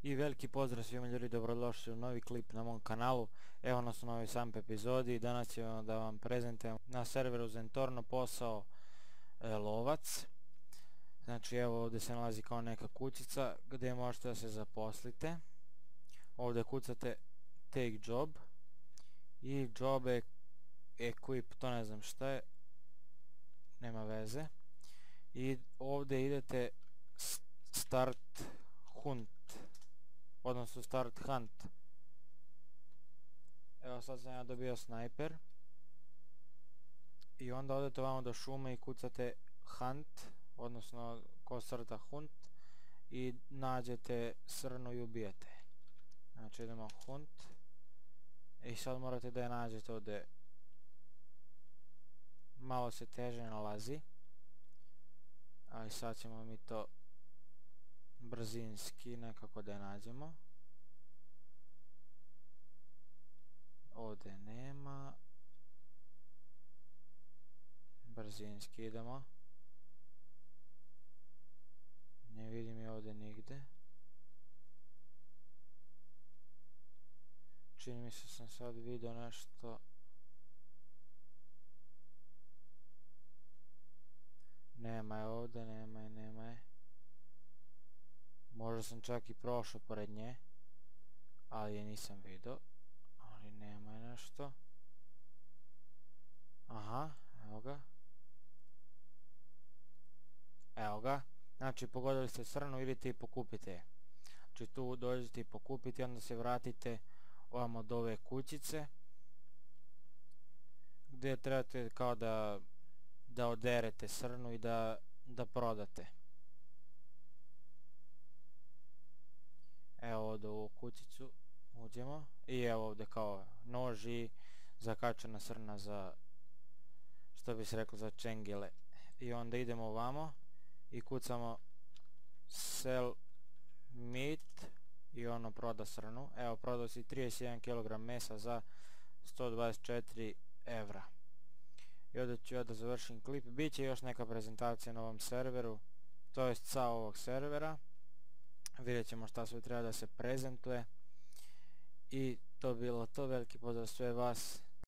I veliki pozdrav svima ljudi, dobrodošli u novi klip na mom kanalu. Evo nas u novoj samp epizodi. Danas ćemo da vam prezentujem na serveru Zentorno posao lovac. Znači evo ovdje se nalazi kao neka kućica gdje možete da se zaposlite. Ovdje kucate take job i job equip, to ne znam šta je, nema veze. I ovdje idete start hunt, odnosno start hunt. Evo sad sam ja dobio snajper. I onda odete ovamo do šume i kucate hunt, odnosno ko crta hunt, i nađete srnu i ubijete. Znači idemo hunt. I sad morate da je nađete ovdje. Malo se teže nalazi, ali sad ćemo mi to brzinski nekako da je nađemo. Ovdje nema. Brzinski idemo. Ne vidim je ovdje nigde. Čini mi se sam sad vidio nešto. Nema je ovdje, nema je. Možda sam čak i prošao pored nje, ali je nisam vidio. Ali nema je nešto. Aha, evo ga. Evo ga. Znači pogodili ste srnu, idite i pokupite je. Znači tu dođete i pokupite, onda se vratite ovamo od ove kućice, gdje trebate kao da oderete srnu i da prodate. Evo ovdje u ovu kućicu uđemo i evo ovdje kao nož i zakačena srna za, što bi se reklo, za čengile. I onda idemo ovamo i kucamo sell meat i ono proda srnu. Evo prodao si 31 kg mesa za 124 evra. I ovdje ću ja da završim klip. Biće još neka prezentacija na ovom serveru, to jest sa ovog servera. Vidjet ćemo šta sve treba da se prezentuje. I to bilo to, veliki pozdrav sve vas.